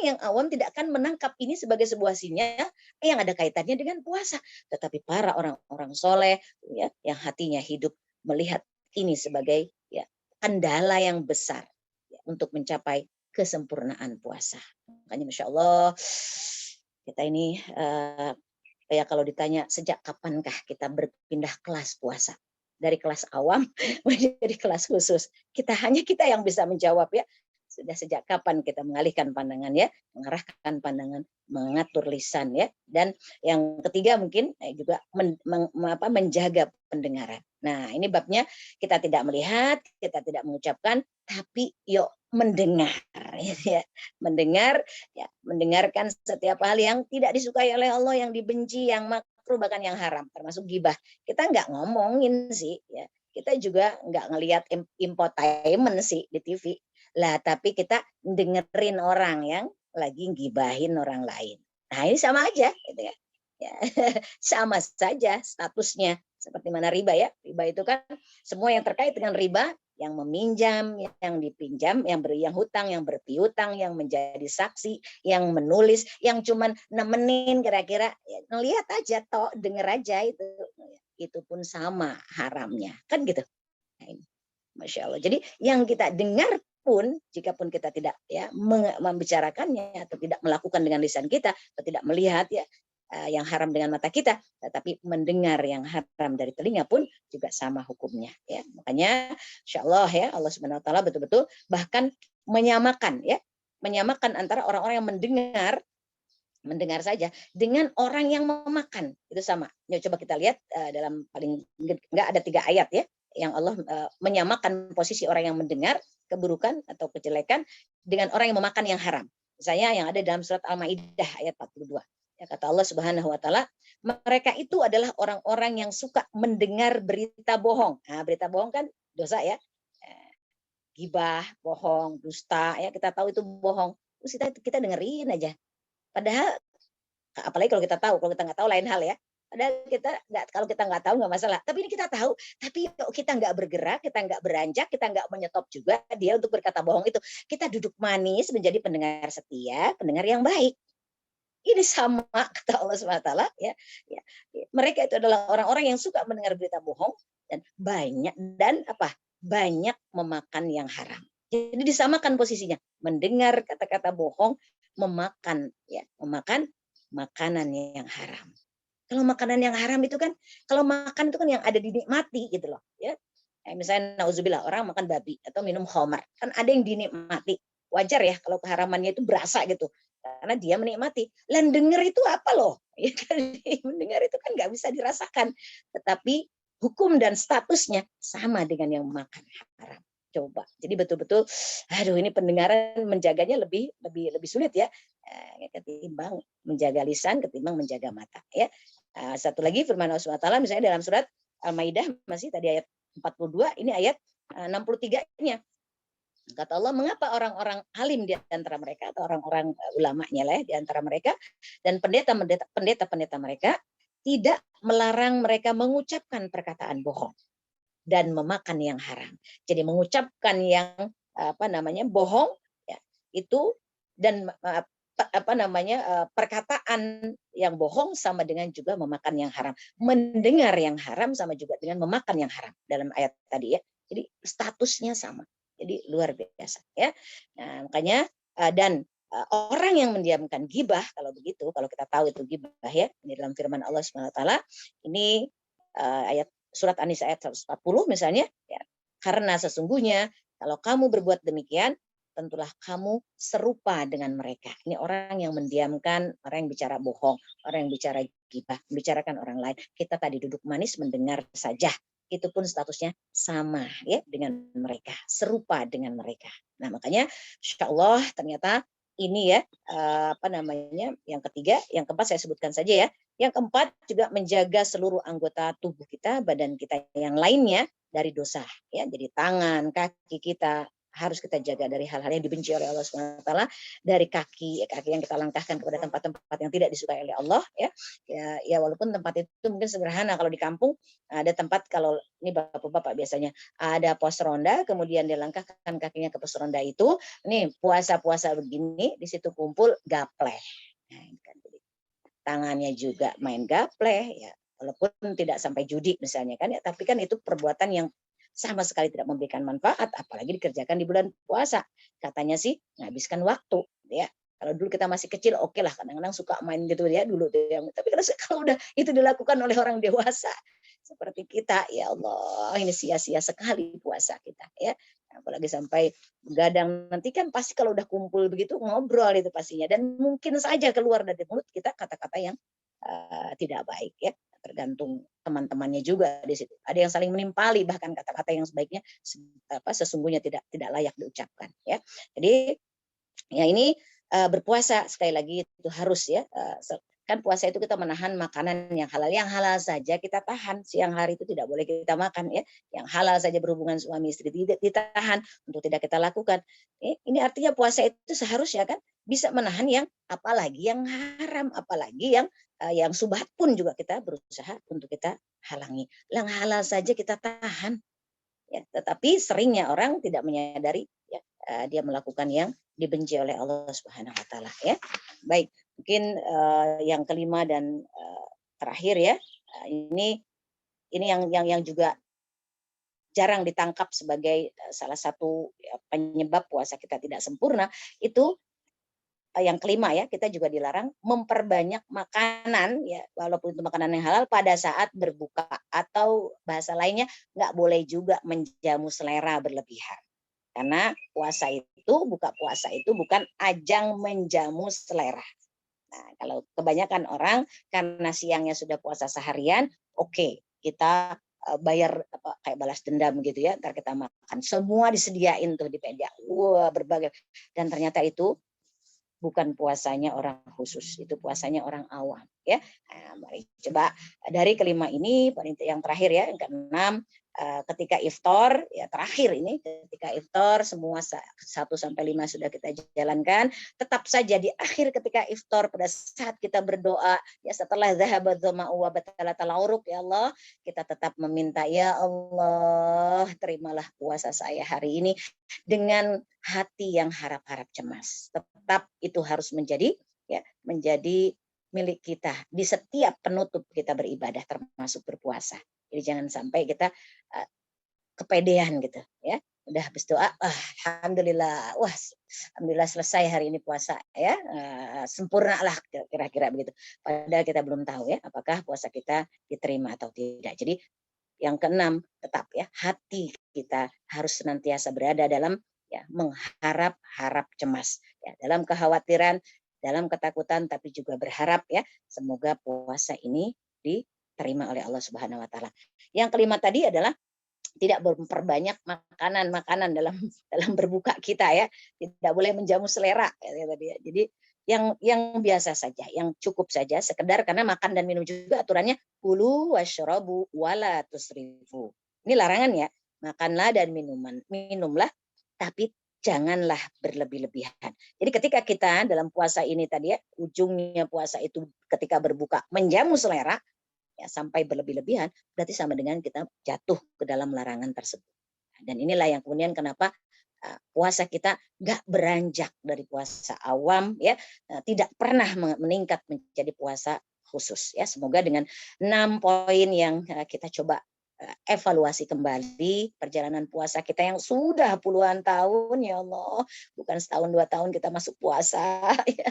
yang awam tidak akan menangkap ini sebagai sebuah sinyal yang ada kaitannya dengan puasa. Tetapi para orang-orang soleh, ya, yang hatinya hidup melihat ini sebagai, ya, kendala yang besar, ya, untuk mencapai kesempurnaan puasa. Makanya Masya Allah kita ini ya kalau ditanya sejak kapankah kita berpindah kelas puasa dari kelas awam menjadi kelas khusus, kita yang bisa menjawab ya. Sudah sejak kapan kita mengalihkan pandangan ya, mengarahkan pandangan, mengatur lisan ya, dan yang ketiga mungkin juga menjaga pendengaran. Nah ini babnya kita tidak melihat, kita tidak mengucapkan, tapi yuk mendengar ya, mendengar ya, mendengarkan setiap hal yang tidak disukai oleh Allah, yang dibenci, yang makruh, bahkan yang haram, termasuk gibah. Kita nggak ngomongin sih ya, kita juga nggak ngelihat infotainment sih di TV lah, tapi kita dengerin orang yang lagi gibahin orang lain. Nah ini sama aja gitu ya. Ya, sama saja statusnya seperti mana riba ya. Riba itu kan semua yang terkait dengan riba, yang meminjam, yang dipinjam, yang hutang, yang berpiutang, yang menjadi saksi, yang menulis, yang cuman nemenin kira-kira, ya, ngelihat aja toh, denger aja itu pun sama haramnya, kan gitu. Nah, ini. Masya Allah. Jadi yang kita dengar pun, jika pun kita tidak ya membicarakannya atau tidak melakukan dengan lisan kita atau tidak melihat ya yang haram dengan mata kita, tetapi mendengar yang haram dari telinga pun juga sama hukumnya. Ya, makanya, Insya Allah ya Allah Subhanahu Wa Taala betul-betul bahkan menyamakan ya, menyamakan antara orang-orang yang mendengar saja dengan orang yang memakan itu sama. Ya, coba kita lihat dalam paling enggak ada 3 ayat ya yang Allah menyamakan posisi orang yang mendengar keburukan atau kejelekan dengan orang yang memakan yang haram. Misalnya yang ada dalam surat Al-Maidah ayat 42. Ya, kata Allah Subhanahu wa taala, mereka itu adalah orang-orang yang suka mendengar berita bohong. Nah, berita bohong kan dosa ya. Gibah, bohong, dusta ya, kita tahu itu bohong. Terus kita dengerin aja. Padahal apalagi kalau kita nggak tahu lain hal ya. Padahal kalau kita nggak tahu nggak masalah. Tapi ini kita tahu, tapi kita nggak bergerak, kita nggak beranjak, kita nggak menyetop juga dia untuk berkata bohong itu. Kita duduk manis menjadi pendengar setia, pendengar yang baik. Ini sama kata Allah SWT ya, ya. Mereka itu adalah orang-orang yang suka mendengar berita bohong dan banyak memakan yang haram. Jadi disamakan posisinya, mendengar kata-kata bohong, memakan makanan yang haram. Kalau makanan yang haram itu kan, kalau makan itu kan yang ada dinikmati gitu loh, ya. Misalnya nauzubillah orang makan babi atau minum khamar, kan ada yang dinikmati. Wajar ya kalau keharamannya itu berasa gitu. Karena dia menikmati. Lan denger itu apa loh? Ya kan, mendengar itu kan nggak bisa dirasakan. Tetapi hukum dan statusnya sama dengan yang makan haram. Coba. Jadi betul-betul, aduh ini pendengaran menjaganya lebih sulit ya, ketimbang menjaga lisan, ketimbang menjaga mata. Ya. Satu lagi firman Allah SWT misalnya dalam surat Al-Maidah masih tadi ayat 42, ini ayat 63-nya. Kata Allah, mengapa orang-orang alim di antara mereka atau orang-orang ulamanya lah di antara mereka dan pendeta-pendeta mereka tidak melarang mereka mengucapkan perkataan bohong dan memakan yang haram. Jadi mengucapkan yang bohong ya, itu dan perkataan yang bohong sama dengan juga memakan yang haram. Mendengar yang haram sama juga dengan memakan yang haram dalam ayat tadi ya. Jadi statusnya sama. Jadi luar biasa ya. Nah, makanya dan orang yang mendiamkan gibah kalau begitu, kalau kita tahu itu gibah ya, ini dalam firman Allah Subhanahu wa taala, ini ayat surat An-Nisa ayat 140 misalnya ya. Karena sesungguhnya kalau kamu berbuat demikian, tentulah kamu serupa dengan mereka. Ini orang yang mendiamkan, orang yang bicara bohong, orang yang bicara gibah, membicarakan orang lain. Kita tadi duduk manis mendengar saja. Itu pun statusnya sama ya dengan mereka, serupa dengan mereka. Nah makanya insya Allah ternyata ini ya, apa namanya, yang ketiga, yang keempat saya sebutkan saja ya. Yang keempat juga menjaga seluruh anggota tubuh kita, badan kita yang lainnya dari dosa ya. Jadi tangan, kaki kita harus kita jaga dari hal-hal yang dibenci oleh Allah Subhanahu wa taala, dari kaki yang kita langkahkan kepada tempat-tempat yang tidak disukai oleh Allah ya. Ya walaupun tempat itu mungkin sederhana, kalau di kampung ada tempat, kalau ini bapak-bapak biasanya ada pos ronda, kemudian dia langkahkan kakinya ke pos ronda itu, nih puasa-puasa begini di situ kumpul gapleh. Nah, ini kan jadi tangannya juga main gapleh ya, walaupun tidak sampai judi misalnya kan ya, tapi kan itu perbuatan yang sama sekali tidak memberikan manfaat, apalagi dikerjakan di bulan puasa. Katanya sih menghabiskan waktu ya. Kalau dulu kita masih kecil oke lah, kadang-kadang suka main gitu ya dulu tuh ya. Tapi kalau udah itu dilakukan oleh orang dewasa seperti kita, ya Allah ini sia-sia sekali puasa kita ya. Apalagi sampai begadang, nanti kan pasti kalau udah kumpul begitu ngobrol itu pastinya, dan mungkin saja keluar dari mulut kita kata-kata yang tidak baik ya, tergantung teman-temannya juga di situ. Ada yang saling menimpali, bahkan kata-kata yang sebaiknya sesungguhnya tidak tidak layak diucapkan ya. Jadi ya ini berpuasa sekali lagi itu harus ya, kan puasa itu kita menahan makanan yang halal saja kita tahan, siang hari itu tidak boleh kita makan ya, yang halal saja berhubungan suami istri tidak ditahan untuk tidak kita lakukan. Ini artinya puasa itu seharusnya kan bisa menahan yang apalagi yang haram, apalagi yang subhat pun juga kita berusaha untuk kita halangi. Yang halal saja kita tahan ya, tetapi seringnya orang tidak menyadari ya, dia melakukan yang dibenci oleh Allah Subhanahu wa taala ya. Baik, mungkin yang kelima dan terakhir ya, ini yang juga jarang ditangkap sebagai salah satu ya, penyebab puasa kita tidak sempurna itu. Yang kelima ya, kita juga dilarang memperbanyak makanan ya, walaupun itu makanan yang halal pada saat berbuka, atau bahasa lainnya nggak boleh juga menjamu selera berlebihan. Karena buka puasa itu bukan ajang menjamu selera. Nah, kalau kebanyakan orang karena siangnya sudah puasa seharian, oke, kita bayar kayak balas dendam gitu ya, ntar kita makan. Semua disediain tuh di meja. Wah, berbagai. Dan ternyata itu bukan puasanya orang khusus, itu puasanya orang awam ya. Nah, mari coba dari kelima ini, yang terakhir ya, yang keenam, ketika iftar ya, terakhir ini ketika iftar semua 1 sampai 5 sudah kita jalankan, tetap saja di akhir ketika iftar pada saat kita berdoa ya, setelah zahabat dzama'u wa batalatal auruq, ya Allah kita tetap meminta, ya Allah terimalah puasa saya hari ini dengan hati yang harap-harap cemas. Tetap itu harus menjadi menjadi milik kita di setiap penutup kita beribadah, termasuk berpuasa. Jadi jangan sampai kita kepedean gitu ya. Udah habis doa, alhamdulillah, wah alhamdulillah selesai hari ini puasa ya, sempurna lah kira-kira begitu. Padahal kita belum tahu ya apakah puasa kita diterima atau tidak. Jadi yang keenam, tetap ya, hati kita harus senantiasa berada dalam ya, mengharap-harap cemas ya, dalam kekhawatiran, dalam ketakutan, tapi juga berharap ya, semoga puasa ini diterima oleh Allah Subhanahu wa taala. Yang kelima tadi adalah tidak memperbanyak makanan-makanan dalam dalam berbuka kita ya, tidak boleh menjamu selera ya, tadi ya. Jadi yang biasa saja, yang cukup saja, sekedar karena makan dan minum juga aturannya kulu wasyrabu wala tusrifu. Ini larangan ya, makanlah dan minumlah, tapi janganlah berlebih-lebihan. Jadi ketika kita dalam puasa ini tadi ya, ujungnya puasa itu ketika berbuka menjamu selera, ya, sampai berlebih-lebihan, berarti sama dengan kita jatuh ke dalam larangan tersebut. Dan inilah yang kemudian kenapa puasa kita nggak beranjak dari puasa awam ya, tidak pernah meningkat menjadi puasa khusus ya. Semoga dengan 6 poin yang kita coba evaluasi kembali perjalanan puasa kita yang sudah puluhan tahun, ya Allah, bukan setahun 2 tahun kita masuk puasa ya.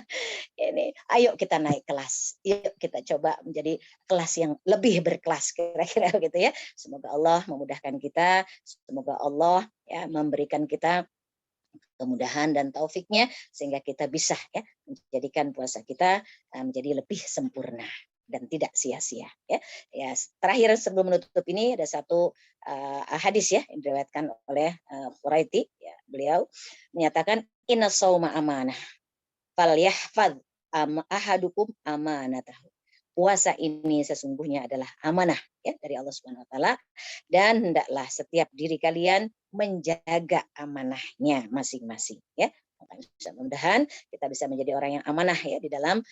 Ini ayo kita naik kelas, yuk kita coba menjadi kelas yang lebih berkelas kira-kira gitu ya. Semoga Allah memudahkan kita, semoga Allah ya memberikan kita kemudahan dan taufiknya sehingga kita bisa ya menjadikan puasa kita menjadi lebih sempurna dan tidak sia-sia ya. Ya, terakhir sebelum menutup ini ada satu hadis ya yang diriwayatkan oleh Quraiti ya, beliau menyatakan inna shauma amanah. falyahfaz ahadukum amanatahu. Puasa ini sesungguhnya adalah amanah ya dari Allah Subhanahu wa taala, dan hendaklah setiap diri kalian menjaga amanahnya masing-masing ya. Mudah-mudahan kita bisa menjadi orang yang amanah ya di dalam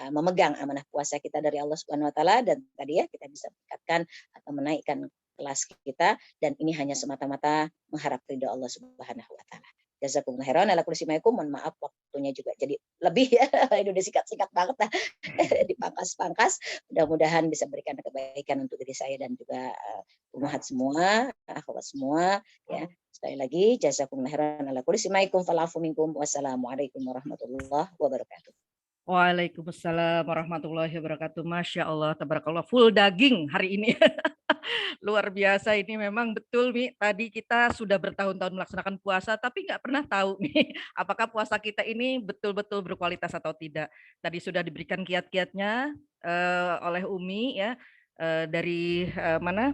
memegang amanah puasa kita dari Allah Subhanahu wa taala, dan tadi ya kita bisa meningkatkan atau menaikkan kelas kita, dan ini hanya semata-mata mengharap ridha Allah Subhanahu wa taala. Jazakumullah khairan ala kulli syai'in. Mohon maaf waktunya juga jadi lebih ya. Ini udah singkat-singkat banget nah. Dipangkas-pangkas. Mudah-mudahan bisa berikan kebaikan untuk diri saya dan juga ummahat semua, akhwat semua ya. Sekali lagi jazakumullah khairan ala kulli syai'in. Falafu minkum. Wassalamualaikum warahmatullahi wabarakatuh. Waalaikumsalam warahmatullahi wabarakatuh. Masya Allah, tabarakallah, full daging hari ini. Luar biasa ini memang betul Mi. Tadi kita sudah bertahun-tahun melaksanakan puasa, tapi nggak pernah tahu nih apakah puasa kita ini betul-betul berkualitas atau tidak. Tadi sudah diberikan kiat-kiatnya oleh Umi ya, dari mana?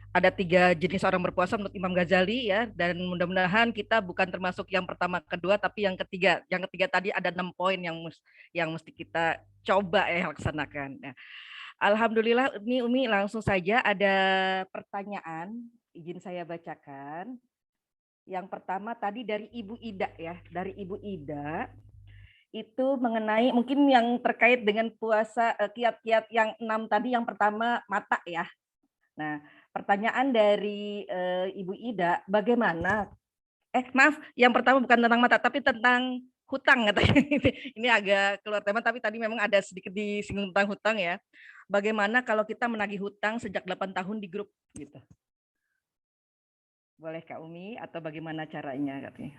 Ada 3 jenis orang berpuasa menurut Imam Ghazali ya, dan mudah-mudahan kita bukan termasuk yang pertama, kedua, tapi yang ketiga. Yang ketiga tadi ada 6 poin yang mesti kita coba laksanakan. Nah, alhamdulillah ini Umi langsung saja ada pertanyaan, izin saya bacakan. Yang pertama tadi dari Ibu Ida ya, dari Ibu Ida itu mengenai mungkin yang terkait dengan puasa kiat-kiat yang 6 tadi. Yang pertama mata ya. Nah, pertanyaan dari Ibu Ida, bagaimana? Maaf, yang pertama bukan tentang mata, tapi tentang hutang katanya. Ini agak keluar tema, tapi tadi memang ada sedikit disinggung tentang hutang ya. Bagaimana kalau kita menagih hutang sejak 8 tahun di grup gitu? Boleh Kak Umi atau bagaimana caranya katanya?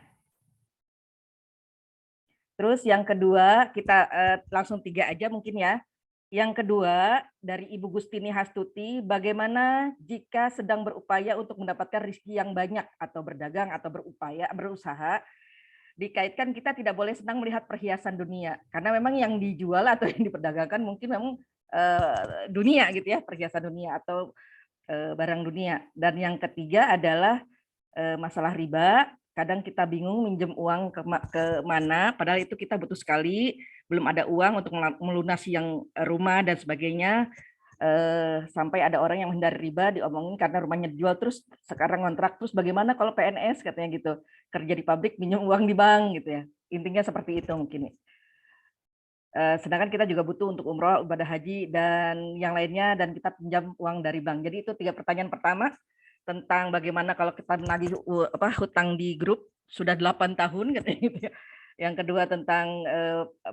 Terus yang kedua, kita langsung 3 aja mungkin ya. Yang kedua, dari Ibu Gustini Hastuti, bagaimana jika sedang berupaya untuk mendapatkan rezeki yang banyak atau berdagang atau berusaha, dikaitkan kita tidak boleh senang melihat perhiasan dunia, karena memang yang dijual atau yang diperdagangkan mungkin memang dunia gitu ya, perhiasan dunia atau barang dunia. Dan yang ketiga adalah masalah riba. Kadang kita bingung minjem uang ke mana, padahal itu kita butuh sekali, belum ada uang untuk melunasi yang rumah dan sebagainya. Sampai ada orang yang menghindari riba, diomongin karena rumahnya dijual, terus sekarang kontrak, terus bagaimana kalau PNS katanya gitu, kerja di pabrik minjem uang di bank gitu ya. Intinya seperti itu mungkin. Sedangkan kita juga butuh untuk umroh, ibadah haji dan yang lainnya, dan kita pinjam uang dari bank. Jadi itu 3 pertanyaan pertama tentang bagaimana kalau kita menagih hutang di grup sudah 8 tahun katanya gitu ya. Yang kedua tentang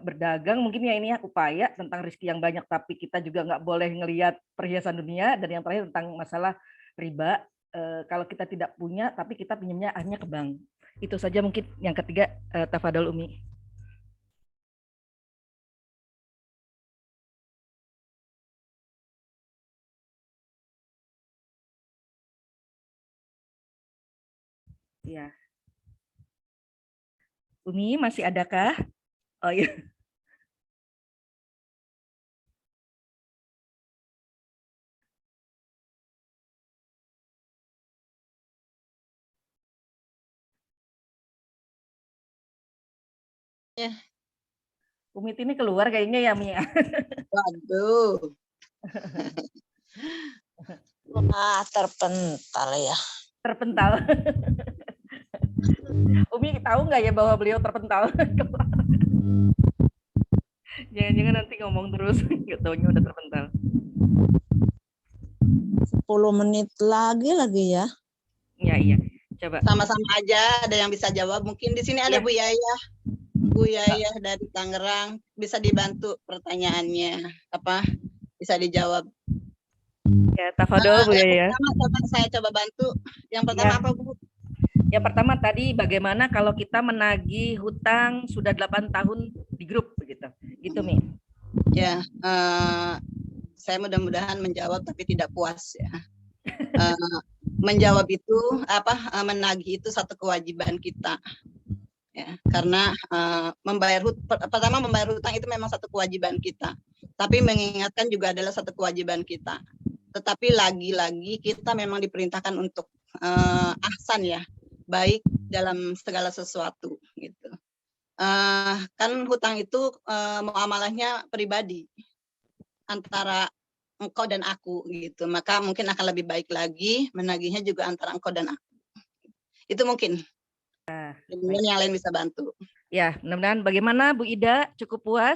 berdagang, mungkin ya ini ya upaya tentang rezeki yang banyak, tapi kita juga nggak boleh ngelihat perhiasan dunia. Dan yang terakhir tentang masalah riba, kalau kita tidak punya tapi kita pinjamnya hanya ke bank. Itu saja mungkin yang ketiga. Tafadhol Umi. Ya, Umi masih adakah? Oh iya. Ya. Umi ini keluar kayaknya ya Mia. Waduh. Wah, terpental ya. Terpental. Umi tahu nggak ya bahwa beliau terpental? Jangan-jangan nanti ngomong terus, nggak taunya udah terpental. 10 menit lagi ya. Iya. Coba. Sama-sama aja, ada yang bisa jawab. Mungkin di sini ada Bu Yayah. Bu Yayah dari Tangerang, bisa dibantu pertanyaannya. Apa? Bisa dijawab. Ya, tafadhol Bu Yayah. Saya coba bantu. Yang pertama apa Bu? Yang pertama tadi bagaimana kalau kita menagih hutang sudah 8 tahun di grup begitu. Gitu Mi. Ya, saya mudah-mudahan menjawab tapi tidak puas ya. Menjawab itu menagih itu satu kewajiban kita. Ya, karena membayar hutang itu memang satu kewajiban kita. Tapi mengingatkan juga adalah satu kewajiban kita. Tetapi lagi-lagi kita memang diperintahkan untuk ahsan ya, baik dalam segala sesuatu gitu. kan hutang itu muamalahnya pribadi antara engkau dan aku gitu. Maka mungkin akan lebih baik lagi menagihnya juga antara engkau dan aku. Itu mungkin. Kemudian yang lain bisa bantu. Ya, mudah-mudahan bagaimana Bu Ida, cukup puas?